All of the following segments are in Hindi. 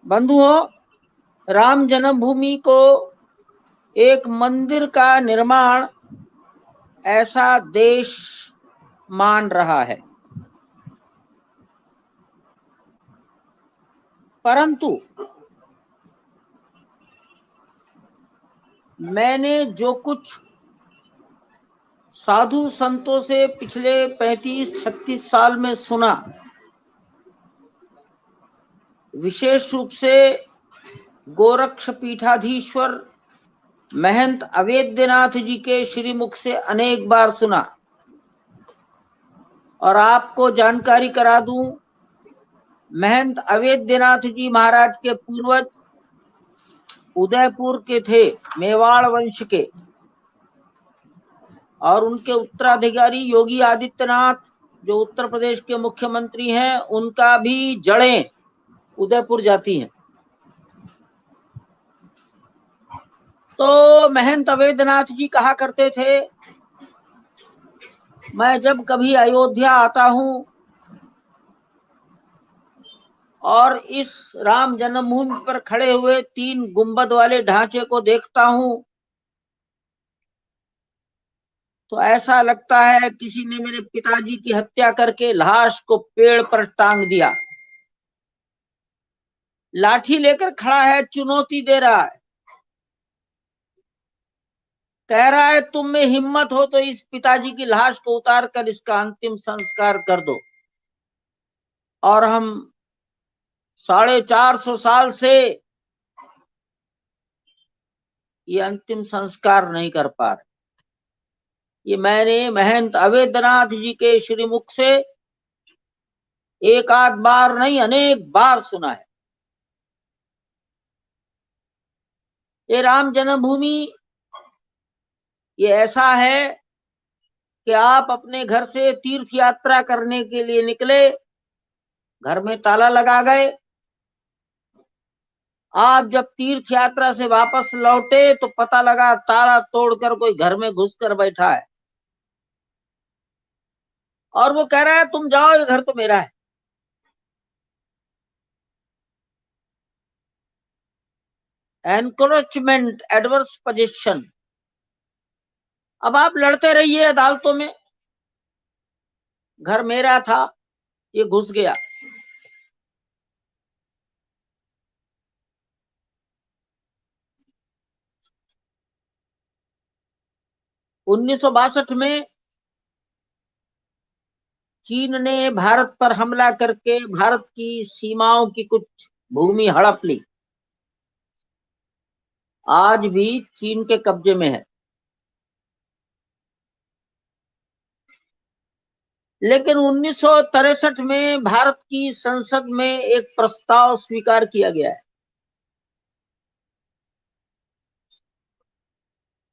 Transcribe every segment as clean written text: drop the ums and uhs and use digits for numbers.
बंधुओं, राम जन्मभूमि को एक मंदिर का निर्माण ऐसा देश मान रहा है, परंतु मैंने जो कुछ साधु संतों से पिछले 35-36 साल में सुना, विशेष रूप से गोरक्ष पीठाधीश्वर महंत अवेद्यनाथ जी के श्रीमुख से अनेक बार सुना, और आपको जानकारी करा दूं, महंत अवेद्यनाथ जी महाराज के पूर्वज उदयपुर के थे, मेवाड़ वंश के, और उनके उत्तराधिकारी योगी आदित्यनाथ जो उत्तर प्रदेश के मुख्यमंत्री हैं, उनका भी जड़ें उदयपुर जाती हैं। तो महंत अवेद्यनाथ जी कहा करते थे, मैं जब कभी अयोध्या आता हूं और इस राम जन्मभूमि पर खड़े हुए 3 गुंबद वाले ढांचे को देखता हूं, तो ऐसा लगता है किसी ने मेरे पिताजी की हत्या करके लाश को पेड़ पर टांग दिया। लाठी लेकर खड़ा है, चुनौती दे रहा है, कह रहा है तुम में हिम्मत हो तो इस पिताजी की लाश को उतार कर इसका अंतिम संस्कार कर दो। और हम 450 साल से ये अंतिम संस्कार नहीं कर पा रहे। ये मैंने महंत अवेद्यनाथ जी के श्रीमुख से एक आध बार नहीं, अनेक बार सुना है। ये राम जन्मभूमि ये ऐसा है कि आप अपने घर से तीर्थ यात्रा करने के लिए निकले, घर में ताला लगा गए, आप जब तीर्थ यात्रा से वापस लौटे तो पता लगा ताला तोड़कर कोई घर में घुसकर बैठा है, और वो कह रहा है तुम जाओ, ये घर तो मेरा है। Encroachment, adverse position. अब आप लड़ते रहिए अदालतों में, घर मेरा था, ये घुस गया। उन्नीस सौ 62 में चीन ने भारत पर हमला करके भारत की सीमाओं की कुछ भूमि हड़प ली, आज भी चीन के कब्जे में है। लेकिन 1963 में भारत की संसद में एक प्रस्ताव स्वीकार किया गया है।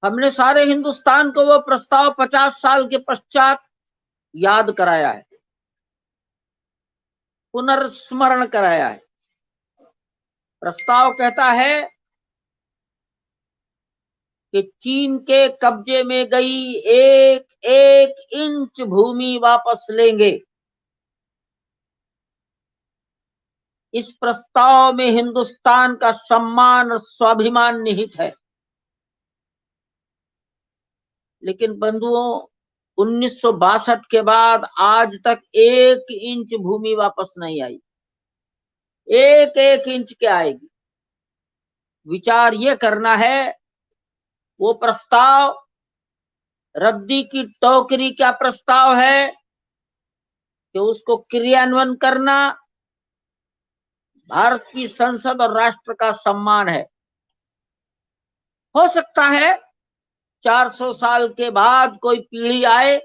हमने सारे हिंदुस्तान को वो प्रस्ताव 50 साल के पश्चात याद कराया है, पुनर्स्मरण कराया है। प्रस्ताव कहता है कि चीन के कब्जे में गई एक एक इंच भूमि वापस लेंगे। इस प्रस्ताव में हिंदुस्तान का सम्मान और स्वाभिमान निहित है। लेकिन बंधुओं, 1962 के बाद आज तक 1 इंच भूमि वापस नहीं आई। 1 इंच क्या आएगी? विचार ये करना है, वो प्रस्ताव रद्दी की टोकरी का प्रस्ताव है कि उसको क्रियान्वयन करना भारत की संसद और राष्ट्र का सम्मान है। हो सकता है 400 साल के बाद कोई पीढ़ी आए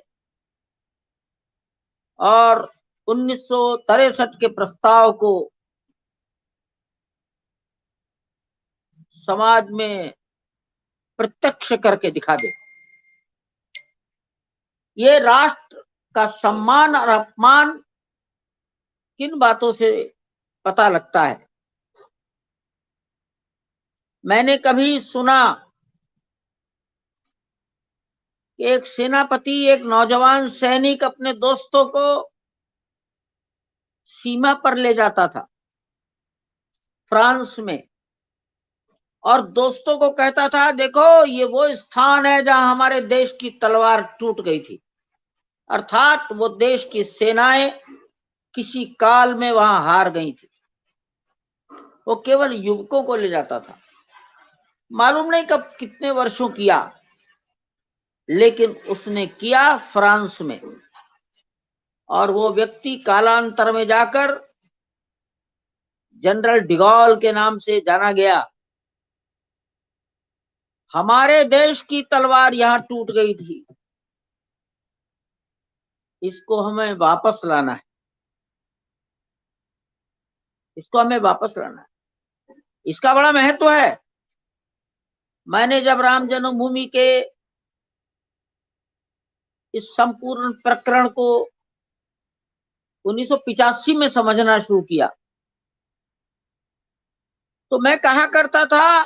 और 1963 के प्रस्ताव को समाज में प्रत्यक्ष करके दिखा दे। ये राष्ट्र का सम्मान और अपमान किन बातों से पता लगता है? मैंने कभी सुना कि एक सेनापति, एक नौजवान सैनिक अपने दोस्तों को सीमा पर ले जाता था, फ्रांस में, और दोस्तों को कहता था देखो ये वो स्थान है जहां हमारे देश की तलवार टूट गई थी, अर्थात वो देश की सेनाएं किसी काल में वहां हार गई थी। वो केवल युवकों को ले जाता था, मालूम नहीं कब कितने वर्षों किया, लेकिन उसने किया फ्रांस में। और वो व्यक्ति कालांतर में जाकर जनरल डिगॉल के नाम से जाना गया। हमारे देश की तलवार यहां टूट गई थी, इसको हमें वापस लाना है, इसको हमें वापस लाना है। इसका बड़ा महत्व है। मैंने जब राम जन्मभूमि के इस संपूर्ण प्रकरण को 1985 में समझना शुरू किया, तो मैं कहा करता था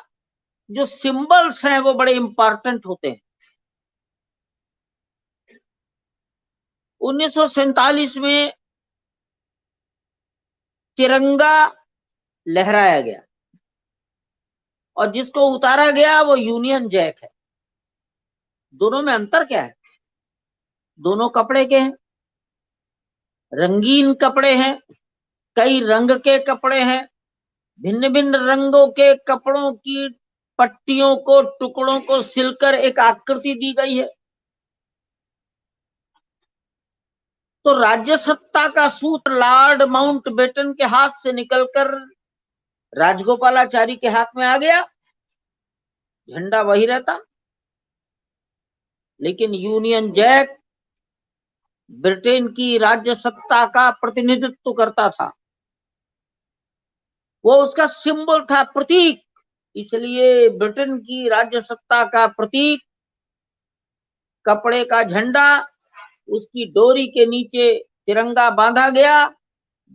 जो सिंबल्स हैं वो बड़े इंपॉर्टेंट होते हैं। 1947 में तिरंगा लहराया गया और जिसको उतारा गया वो यूनियन जैक है। दोनों में अंतर क्या है? दोनों कपड़े के हैं, रंगीन कपड़े हैं, कई रंग के कपड़े हैं, भिन्न भिन्न रंगों के कपड़ों की पट्टियों को, टुकड़ों को सिलकर एक आकृति दी गई है। तो राज्य सत्ता का सूत्र लॉर्ड माउंटबेटन के हाथ से निकलकर राजगोपालाचारी के हाथ में आ गया, झंडा वही रहता, लेकिन यूनियन जैक ब्रिटेन की राज्य सत्ता का प्रतिनिधित्व करता था, वो उसका सिंबल था, प्रतीक। इसलिए ब्रिटेन की राज्य सत्ता का प्रतीक कपड़े का झंडा, उसकी डोरी के नीचे तिरंगा बांधा गया,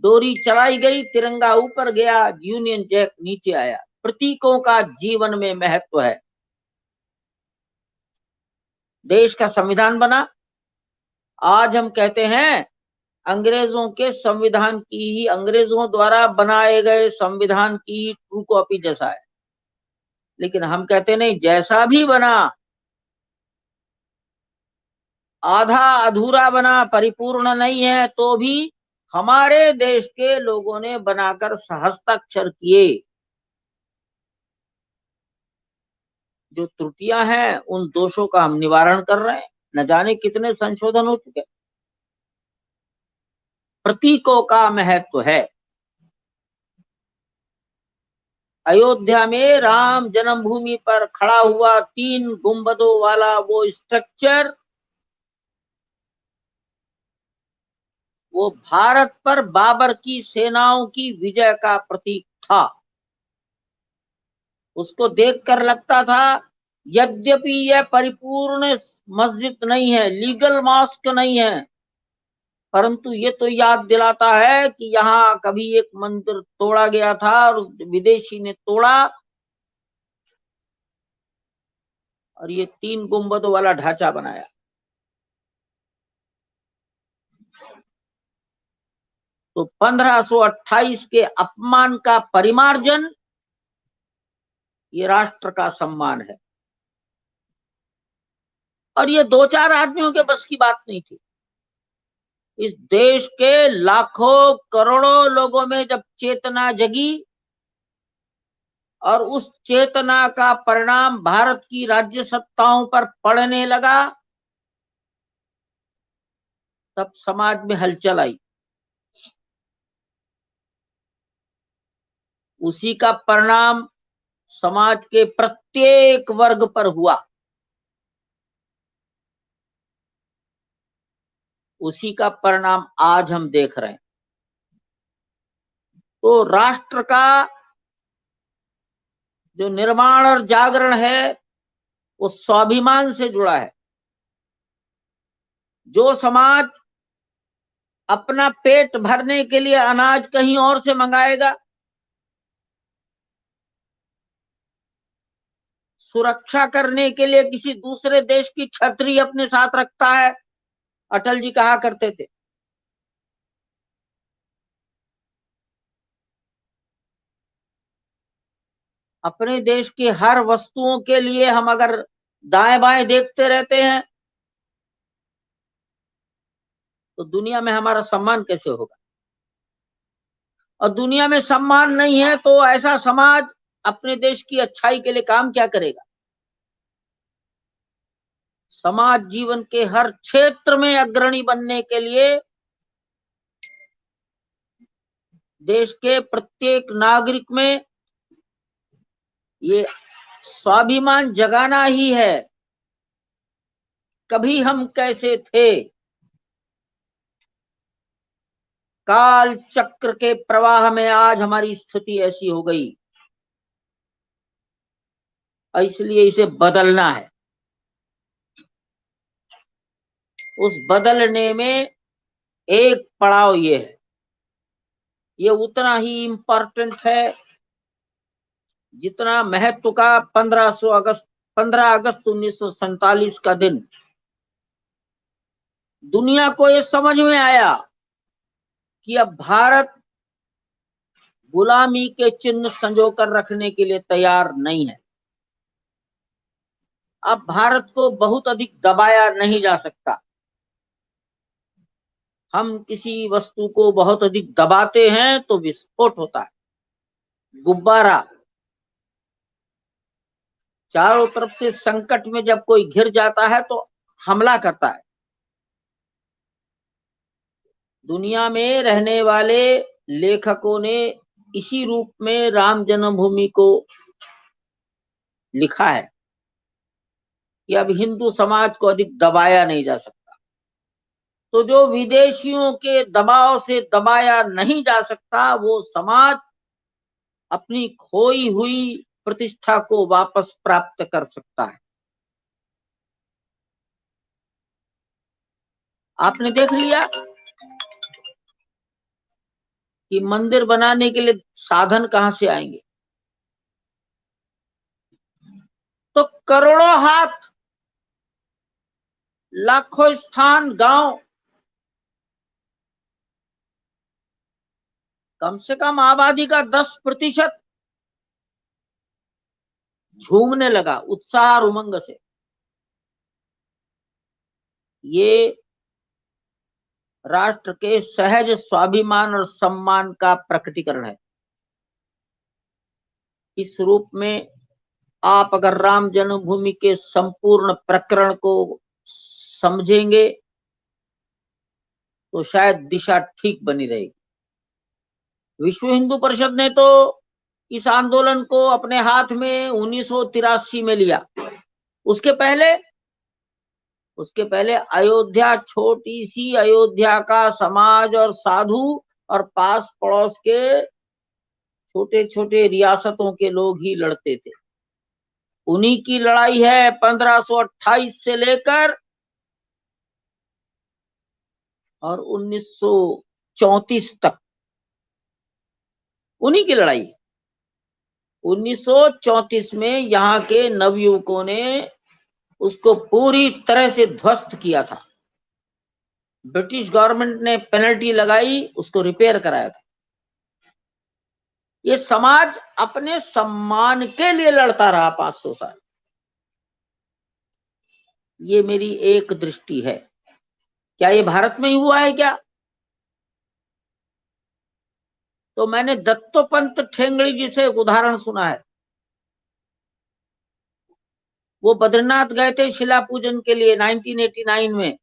डोरी चलाई गई, तिरंगा ऊपर गया, यूनियन जैक नीचे आया। प्रतीकों का जीवन में महत्व है। देश का संविधान बना, आज हम कहते हैं अंग्रेजों के संविधान की ही, अंग्रेजों द्वारा बनाए गए संविधान की ही ट्रू कॉपी जैसा है, लेकिन हम कहते नहीं, जैसा भी बना आधा अधूरा बना, परिपूर्ण नहीं है, तो भी हमारे देश के लोगों ने बनाकर हस्ताक्षर किए। जो त्रुटियां हैं उन दोषों का हम निवारण कर रहे हैं। न जाने कितने संशोधन हो चुके। प्रतीकों का महत्व है। अयोध्या में राम जन्मभूमि पर खड़ा हुआ 3 गुंबदों वाला वो स्ट्रक्चर, वो भारत पर बाबर की सेनाओं की विजय का प्रतीक था। उसको देखकर लगता था यद्यपि यह परिपूर्ण मस्जिद नहीं है, लीगल मॉस्क नहीं है, परंतु ये तो याद दिलाता है कि यहाँ कभी एक मंदिर तोड़ा गया था और विदेशी ने तोड़ा, और ये 3 गुंबदों वाला ढांचा बनाया। तो 1528 के अपमान का परिमार्जन ये राष्ट्र का सम्मान है। और ये 2-4 आदमियों के बस की बात नहीं थी। इस देश के लाखों करोड़ों लोगों में जब चेतना जगी और उस चेतना का परिणाम भारत की राज्य सत्ताओं पर पड़ने लगा, तब समाज में हलचल आई। उसी का परिणाम समाज के प्रत्येक वर्ग पर हुआ। उसी का परिणाम आज हम देख रहे हैं। तो राष्ट्र का जो निर्माण और जागरण है वो स्वाभिमान से जुड़ा है। जो समाज अपना पेट भरने के लिए अनाज कहीं और से मंगाएगा, सुरक्षा करने के लिए किसी दूसरे देश की छतरी अपने साथ रखता है, अटल जी कहा करते थे, अपने देश की हर वस्तुओं के लिए हम अगर दाएं बाएं देखते रहते हैं तो दुनिया में हमारा सम्मान कैसे होगा? और दुनिया में सम्मान नहीं है तो ऐसा समाज अपने देश की अच्छाई के लिए काम क्या करेगा? समाज जीवन के हर क्षेत्र में अग्रणी बनने के लिए देश के प्रत्येक नागरिक में ये स्वाभिमान जगाना ही है। कभी हम कैसे थे, काल चक्र के प्रवाह में आज हमारी स्थिति ऐसी हो गई, इसलिए इसे बदलना है। उस बदलने में एक पड़ाव ये है, ये उतना ही इंपॉर्टेंट है जितना महत्व का 15 अगस्त 1947 का दिन। दुनिया को ये समझ में आया कि अब भारत गुलामी के चिन्ह संजो कर रखने के लिए तैयार नहीं है। अब भारत को बहुत अधिक दबाया नहीं जा सकता। हम किसी वस्तु को बहुत अधिक दबाते हैं तो विस्फोट होता है, गुब्बारा। चारों तरफ से संकट में जब कोई घिर जाता है तो हमला करता है। दुनिया में रहने वाले लेखकों ने इसी रूप में राम जन्मभूमि को लिखा है कि अब हिंदू समाज को अधिक दबाया नहीं जा सकता। तो जो विदेशियों के दबाव से दबाया नहीं जा सकता, वो समाज अपनी खोई हुई प्रतिष्ठा को वापस प्राप्त कर सकता है। आपने देख लिया कि मंदिर बनाने के लिए साधन कहां से आएंगे? तो करोड़ों हाथ, लाखों स्थान, गांव, कम से कम आबादी का 10% झूमने लगा उत्साह और उमंग से। ये राष्ट्र के सहज स्वाभिमान और सम्मान का प्रकटीकरण है। इस रूप में आप अगर राम जन्मभूमि के संपूर्ण प्रकरण को समझेंगे तो शायद दिशा ठीक बनी रहेगी। विश्व हिंदू परिषद ने तो इस आंदोलन को अपने हाथ में 1983 में लिया। उसके पहले अयोध्या, छोटी सी अयोध्या का समाज और साधु और पास पड़ोस के छोटे छोटे रियासतों के लोग ही लड़ते थे। उन्हीं की लड़ाई है 1528 से लेकर और 1934 तक, उन्हीं की लड़ाई। 1934 में यहाँ के नवयुवकों ने उसको पूरी तरह से ध्वस्त किया था। ब्रिटिश गवर्नमेंट ने पेनल्टी लगाई, उसको रिपेयर कराया था। ये समाज अपने सम्मान के लिए लड़ता रहा 500 साल। ये मेरी एक दृष्टि है। क्या ये भारत में ही हुआ है क्या? तो मैंने दत्तोपंत ठेंगड़ी जी से एक उदाहरण सुना है। वो बद्रीनाथ गए थे शिला पूजन के लिए 1989 में।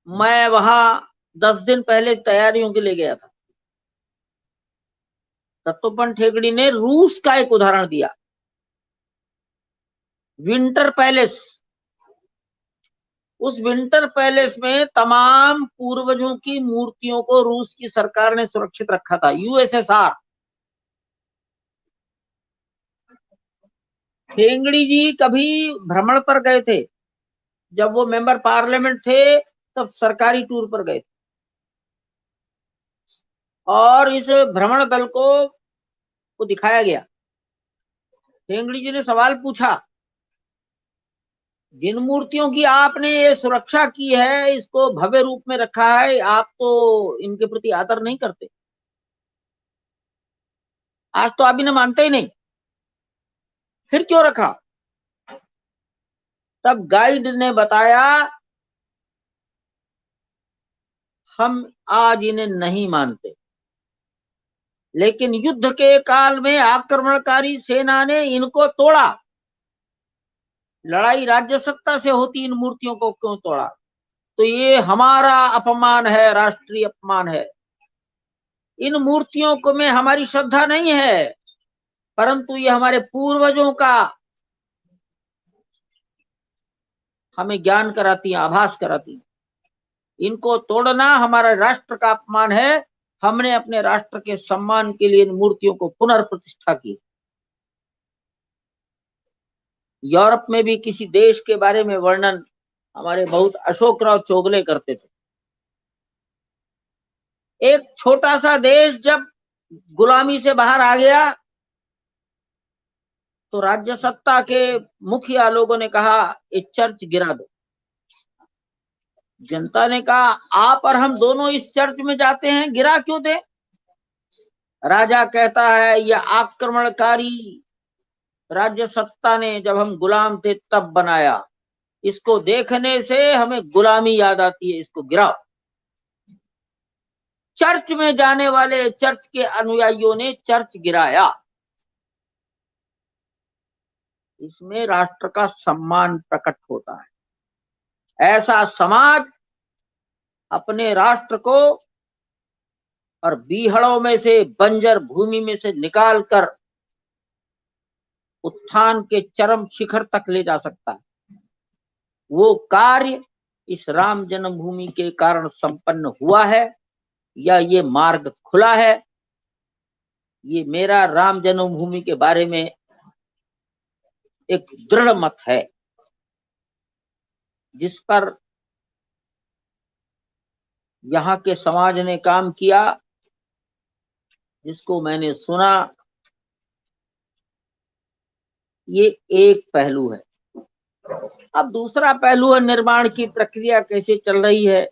मैं वहां 10 दिन पहले तैयारियों के लिए गया था। दत्तोपंत ठेंगड़ी ने रूस का एक उदाहरण दिया, विंटर पैलेस। उस विंटर पैलेस में तमाम पूर्वजों की मूर्तियों को रूस की सरकार ने सुरक्षित रखा था, यूएसएसआर। ठेंगड़ी जी कभी भ्रमण पर गए थे, जब वो मेंबर पार्लियामेंट थे तब सरकारी टूर पर गए थे और इस भ्रमण दल को दिखाया गया। ठेंगड़ी जी ने सवाल पूछा, जिन मूर्तियों की आपने ये सुरक्षा की है, इसको भव्य रूप में रखा है, आप तो इनके प्रति आदर नहीं करते? आज तो आप इन्हें मानते ही नहीं, फिर क्यों रखा? तब गाइड ने बताया हम आज इन्हें नहीं मानते, लेकिन युद्ध के काल में आक्रमणकारी सेना ने इनको तोड़ा। लड़ाई राज्य सत्ता से होती, इन मूर्तियों को क्यों तोड़ा? तो ये हमारा अपमान है, राष्ट्रीय अपमान है। इन मूर्तियों को में हमारी श्रद्धा नहीं है, परंतु ये हमारे पूर्वजों का हमें ज्ञान कराती, आभास कराती। इनको तोड़ना हमारा राष्ट्र का अपमान है। हमने अपने राष्ट्र के सम्मान के लिए इन मूर्तियों को पुनर्प्रतिष्ठा की। यूरोप में भी किसी देश के बारे में वर्णन हमारे बहुत अशोकराव चोगले करते थे। एक छोटा सा देश जब गुलामी से बाहर आ गया तो राज्य सत्ता के मुखिया लोगों ने कहा ये चर्च गिरा दो। जनता ने कहा आप और हम दोनों इस चर्च में जाते हैं, गिरा क्यों दे? राजा कहता है यह आक्रमणकारी राज्य सत्ता ने जब हम गुलाम थे तब बनाया, इसको देखने से हमें गुलामी याद आती है, इसको गिराओ। चर्च में जाने वाले चर्च के अनुयायियों ने चर्च गिराया। इसमें राष्ट्र का सम्मान प्रकट होता है। ऐसा समाज अपने राष्ट्र को और बीहड़ों में से, बंजर भूमि में से निकालकर उत्थान के चरम शिखर तक ले जा सकता है। वो कार्य इस राम जन्मभूमि के कारण संपन्न हुआ है या ये मार्ग खुला है, ये मेरा राम जन्मभूमि के बारे में एक दृढ़ मत है, जिस पर यहाँ के समाज ने काम किया, जिसको मैंने सुना। ये एक पहलू है। अब दूसरा पहलू है निर्माण की प्रक्रिया कैसे चल रही है।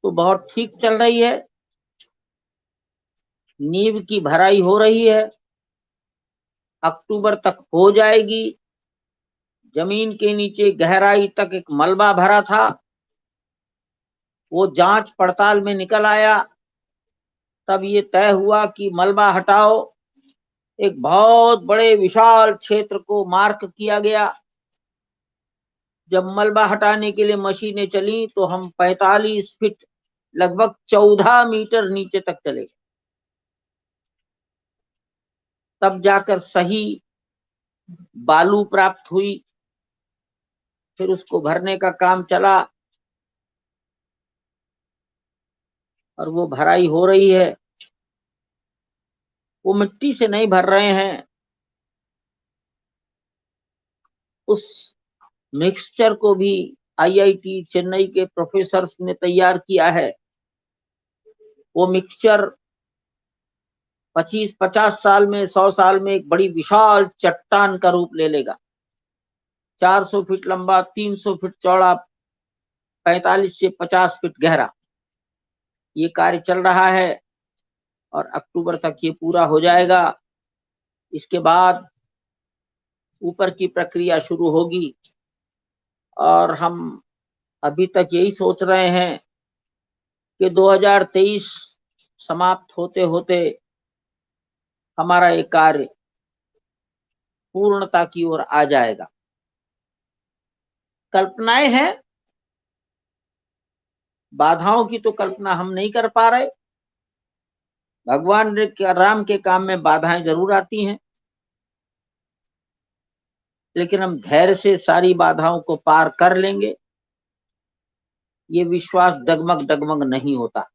तो बहुत ठीक चल रही है। नींव की भराई हो रही है, अक्टूबर तक हो जाएगी। जमीन के नीचे गहराई तक एक मलबा भरा था, वो जांच पड़ताल में निकल आया। तब ये तय हुआ कि मलबा हटाओ। एक बहुत बड़े विशाल क्षेत्र को मार्क किया गया। जब मलबा हटाने के लिए मशीनें चली तो हम 45 फीट लगभग 14 मीटर नीचे तक चले गए। तब जाकर सही बालू प्राप्त हुई। फिर उसको भरने का काम चला और वो भराई हो रही है। वो मिट्टी से नहीं भर रहे हैं, उस मिक्सचर को भी आईआईटी चेन्नई के प्रोफेसर्स ने तैयार किया है। वो मिक्सचर 25-50 साल में, 100 साल में एक बड़ी विशाल चट्टान का रूप ले लेगा। 400 फीट लंबा, 300 फीट चौड़ा, 45 से 50 फीट गहरा। ये कार्य चल रहा है और अक्टूबर तक ये पूरा हो जाएगा। इसके बाद ऊपर की प्रक्रिया शुरू होगी और हम अभी तक यही सोच रहे हैं कि 2023 समाप्त होते होते हमारा ये कार्य पूर्णता की ओर आ जाएगा। कल्पनाएं हैं, बाधाओं की तो कल्पना हम नहीं कर पा रहे। भगवान राम के काम में बाधाएं जरूर आती हैं, लेकिन हम धैर्य से सारी बाधाओं को पार कर लेंगे। ये विश्वास डगमग डगमग नहीं होता।